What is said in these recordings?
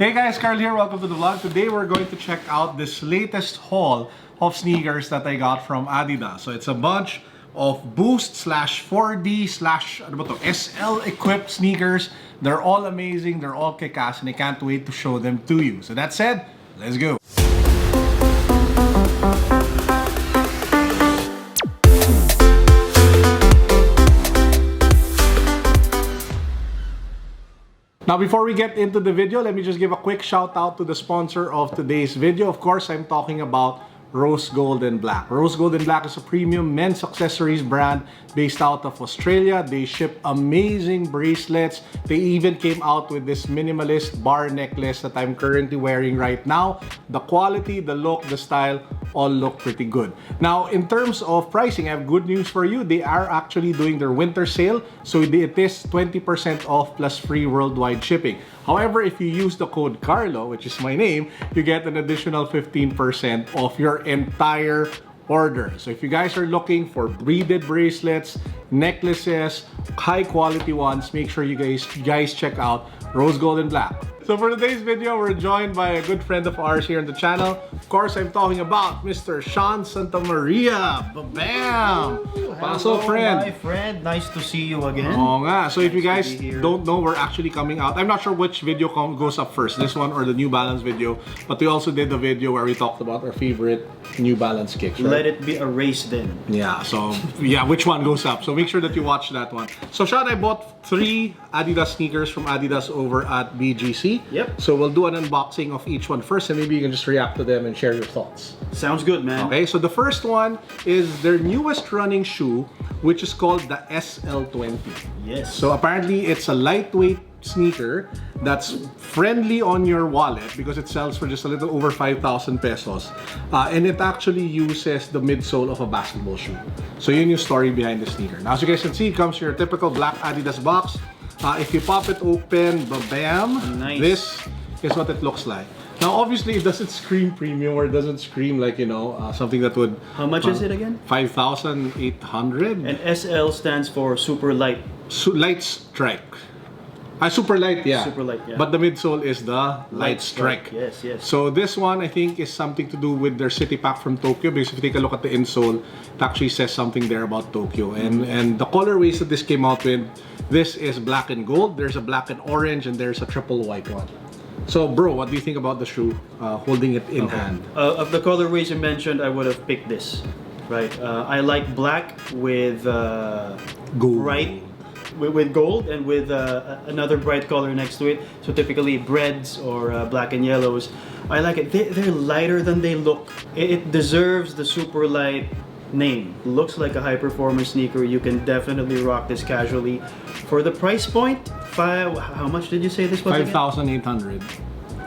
Hey guys, Carl here. Welcome to the vlog. Today we're going to check out this latest haul of sneakers that I got from Adidas. So it's a bunch of Boost slash 4D slash SL equipped sneakers. They're all amazing. They're all kick-ass and I can't wait to show them to you. So that said, let's go. Now, before we get into the video, let me just give a quick shout out to the sponsor of today's video. Of course, I'm talking about Rose Gold and Black. Rose Gold and Black is a premium men's accessories brand based out of Australia. They ship amazing bracelets. They even came out with this minimalist bar necklace that I'm currently wearing right now. The quality, the look, the style, all look pretty good. Now, in terms of pricing, I have good news for you. They are actually doing their winter sale. So it is 20% off plus free worldwide shipping. However, if you use the code Carlo, which is my name, you get an additional 15% off your entire order. So if you guys are looking for beaded bracelets, necklaces, high quality ones, make sure you guys check out Rose Gold and Black. So for today's video, we're joined by a good friend of ours here on the channel. Of course, I'm talking about Mr. Sean Santamaria. Bam! Paso, friend. My friend. Nice to see you again. Oo nga. So if you guys don't know, we're actually coming out. I'm not sure which video goes up first, this one or the New Balance video. But we also did a video where we talked about our favorite New Balance kicks, right? Let it be a race then. Yeah, so yeah, which one goes up? So make sure that you watch that one. So Sean, I bought 3 Adidas sneakers from Adidas over at BGC. Yep. So we'll do an unboxing of each one first and maybe you can just react to them and share your thoughts. Sounds good, man. Okay, so the first one is their newest running shoe, which is called the SL20. Yes. So apparently it's a lightweight sneaker that's friendly on your wallet because it sells for just a little over 5,000 pesos. And it actually uses the midsole of a basketball shoe. So yun yung story behind the sneaker. Now, as you guys can see, it comes in your typical black Adidas box. If you pop it open, bam, nice. This is what it looks like. Now, obviously, it doesn't scream premium or it doesn't scream like, you know, something that would... How much is it again? 5,800. And SL stands for super light. Light strike. Super light, yeah. Super light, yeah. But the midsole is the light strike. Yes, yes. So this one, I think, is something to do with their city pack from Tokyo because if you take a look at the insole, it actually says something there about Tokyo. And the colorways that this came out with, this is black and gold, there's a black and orange, and there's a triple white one. So, bro, what do you think about the shoe, holding it in hand? Of the colorways you mentioned, I would have picked this. Right. I like black with Gold. bright, with gold and with another bright color next to it. So typically breads or black and yellows. I like it. They're lighter than they look. It deserves the super light name. Looks like a high performance sneaker. You can definitely rock this casually. For the price point, how much did you say this was? 5,800.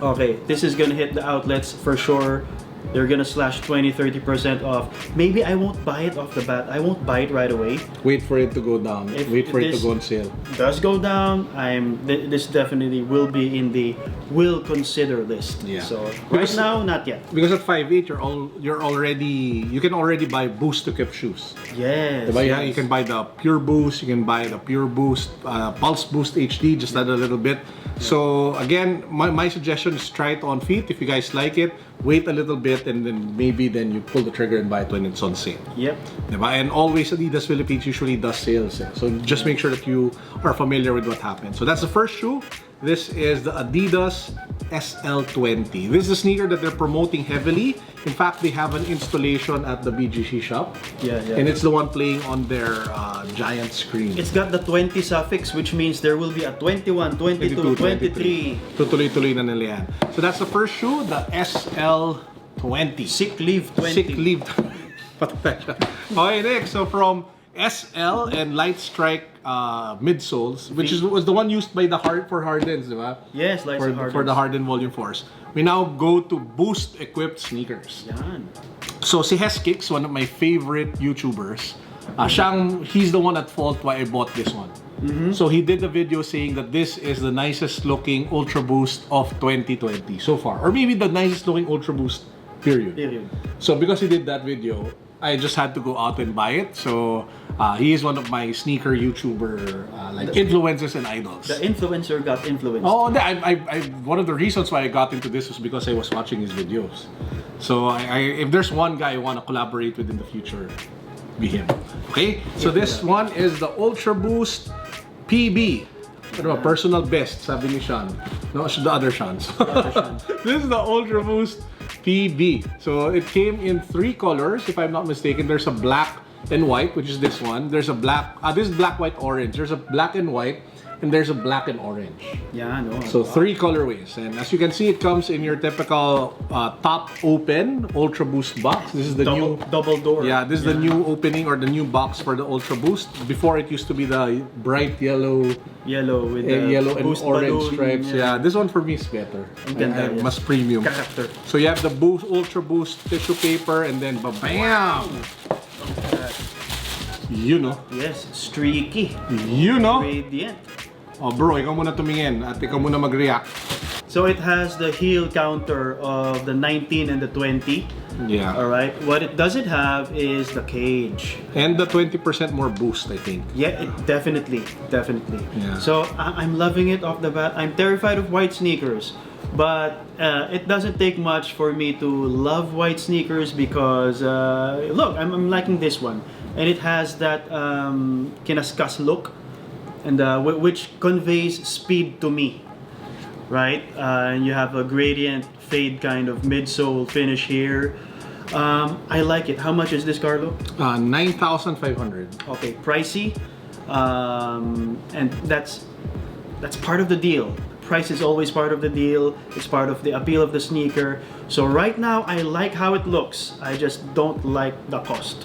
Okay, this is gonna hit the outlets for sure. They're gonna slash 20-30% off. Maybe I won't buy it off the bat. I won't buy it right away. Wait for it to go down. Wait for it to go on sale. Does go down, this definitely will be in the will consider list. Yeah. So right now, not yet. Because at 5'8", you can already buy Boost equipped shoes. Yes. Yes. You can buy the Pure Boost, you can buy the Pure Boost, Pulse Boost HD, just add a little bit. So again, my suggestion is try it on feet. If you guys like it, wait a little bit and then maybe you pull the trigger and buy it when it's on sale. Yep. And always Adidas Philippines usually does sales. So just make sure that you are familiar with what happens. So that's the first shoe. This is the Adidas SL20. This is a sneaker that they're promoting heavily. In fact, they have an installation at the BGC shop. Yeah. And it's the one playing on their giant screen. It's got the 20 suffix, which means there will be a 21, 22, 23. Tutuloy-tuloy na nila yan. So that's the first shoe, the SL20. Sick leave 20. Sick leave. Okay, next. So from SL and Light Strike midsoles, which was the one used by the Hardens, diba? Yes, like for the Harden Volume 4s. We now go to Boost equipped sneakers. Yan. So si Heskix, one of my favorite YouTubers, he's the one at fault why I bought this one. So he did a video saying that this is the nicest looking Ultra Boost of 2020 so far, or maybe the nicest looking Ultra Boost period. So because he did that video, I just had to go out and buy it. So he is one of my sneaker YouTuber like influencers and idols. The influencer got influenced. Oh, one of the reasons why I got into this was because I was watching his videos. So if there's one guy I want to collaborate with in the future, be him. Okay, so this one is the Ultra Boost PB. Ano ba? Personal best, sabi ni Sean. No, the other Sean's. This is the Ultra Boost PB. So it came in 3 colors, if I'm not mistaken. There's a black and white, which is this one. There's a black, this is black, white, orange. There's a black and white, and there's a black and orange. Yeah, no. So 3 colorways, and as you can see, it comes in your typical top open Ultra Boost box. This is the new double door. Yeah, this is the new opening or the new box for the Ultra Boost. Before it used to be the bright yellow with yellow and orange stripes. Yeah, this one for me is better. Mas premium. Character. So you have the Boost Ultra Boost tissue paper, and then bam. You know. Yes, streaky. You know. Radiant. Oh bro, ikaw muna tumingin at ikaw muna mag-react. So it has the heel counter of the 19 and the 20. Yeah. Alright. What it doesn't have is the cage. And the 20% more boost, I think. Yeah, it definitely. Yeah. So I'm loving it off the bat. I'm terrified of white sneakers. But it doesn't take much for me to love white sneakers because, look, I'm liking this one. And it has that kinaskas look, and which conveys speed to me, right? And you have a gradient fade kind of midsole finish here. I like it. How much is this, Carlo? 9,500. Okay, pricey, and that's part of the deal. Price is always part of the deal. It's part of the appeal of the sneaker. So right now, I like how it looks. I just don't like the cost.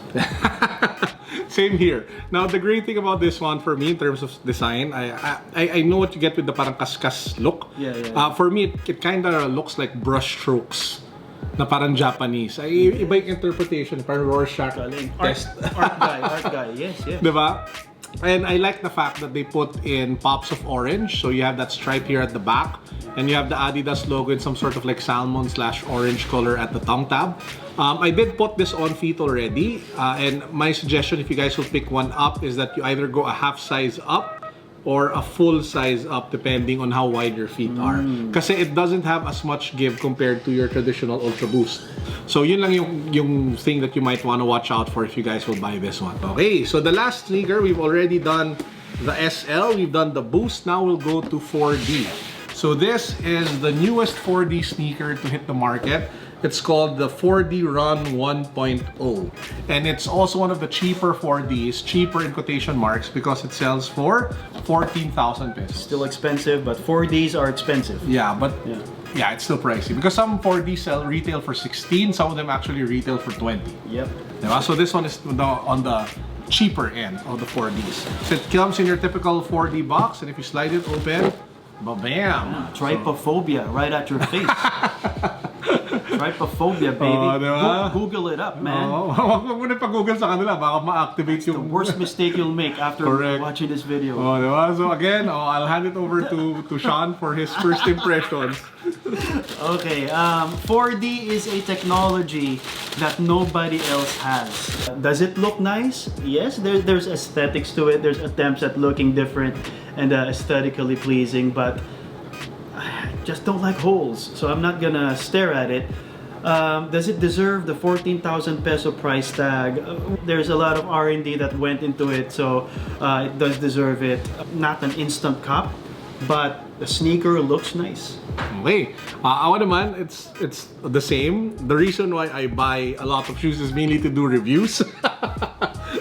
Same here. Now, the great thing about this one for me in terms of design, I know what you get with the parang kaskas look. Yeah. For me, it kind of looks like brush strokes na parang Japanese. Iba yung interpretation, parang Rorschach test. Art guy. Yes. Diba? And I like the fact that they put in pops of orange. So you have that stripe here at the back, and you have the Adidas logo in some sort of like salmon/orange color at the tongue tab. I did put this on feet already, and my suggestion, if you guys will pick one up, is that you either go a half size up or a full size up depending on how wide your feet are. Kasi it doesn't have as much give compared to your traditional Ultra Boost. So yun lang yung thing that you might want to watch out for if you guys will buy this one. Okay, so the last sneaker, we've already done the SL, we've done the Boost, now we'll go to 4D. So this is the newest 4D sneaker to hit the market. It's called the 4D Run 1.0, and it's also one of the cheaper 4Ds, cheaper in quotation marks, because it sells for 14,000 pesos. Still expensive, but 4Ds are expensive. Yeah, but yeah, it's still pricey because some 4Ds retail for 16, some of them actually retail for 20. Yep. So this one is on the cheaper end of the 4Ds. So it comes in your typical 4D box, and if you slide it open, bam! Trypophobia right at your face. Trypophobia, baby. Google it up, man. Huwag mo na pag-google sa kanila, baka ma-activate The worst mistake you'll make after watching this video. Diba? So again, I'll hand it over to Sean for his first impressions. Okay, 4D is a technology that nobody else has. Does it look nice? Yes, there's aesthetics to it. There's attempts at looking different and aesthetically pleasing, but I just don't like holes, so I'm not gonna stare at it. Does it deserve the 14,000 peso price tag? There's a lot of R&D that went into it, so it does deserve it. Not an instant cop, but the sneaker looks nice. Okay, ako naman, it's the same. The reason why I buy a lot of shoes is mainly to do reviews.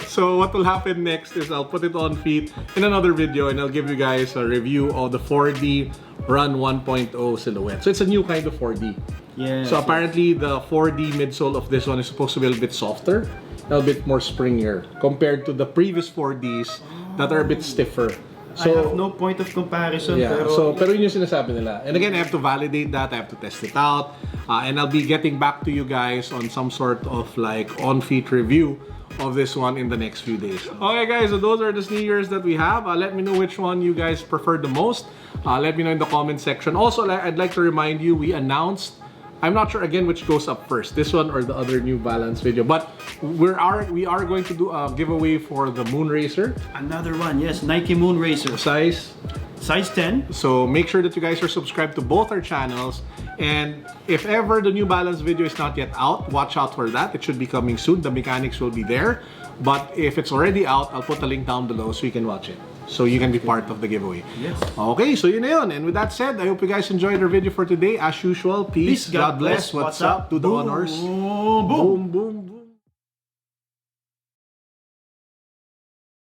So what will happen next is I'll put it on feet in another video, and I'll give you guys a review of the 4D Run 1.0 silhouette. So it's a new kind of 4D. Yeah. So apparently the 4D midsole of this one is supposed to be a little bit softer, a little bit more springier compared to the previous 4Ds that are a bit stiffer. So, I have no point of comparison. Yeah, pero yun yung sinasabi nila. And again, I have to validate that, I have to test it out, and I'll be getting back to you guys on some sort of like on-feet review of this one in the next few days. Okay guys, so those are the sneakers that we have. Let me know which one you guys prefer the most. Let me know in the comment section. Also, I'd like to remind you, we announced I'm not sure again which goes up first, this one or the other New Balance video. But we are going to do a giveaway for the Moon Racer. Another one, yes, Nike Moon Racer. Size 10. So make sure that you guys are subscribed to both our channels. And if ever the New Balance video is not yet out, watch out for that. It should be coming soon. The mechanics will be there. But if it's already out, I'll put a link down below so you can watch it. So you can be part of the giveaway. Yes. Okay, so yun na yun. And with that said, I hope you guys enjoyed our video for today. As usual, peace, God bless, what's up, to the honors. Boom, boom. Boom, boom, boom.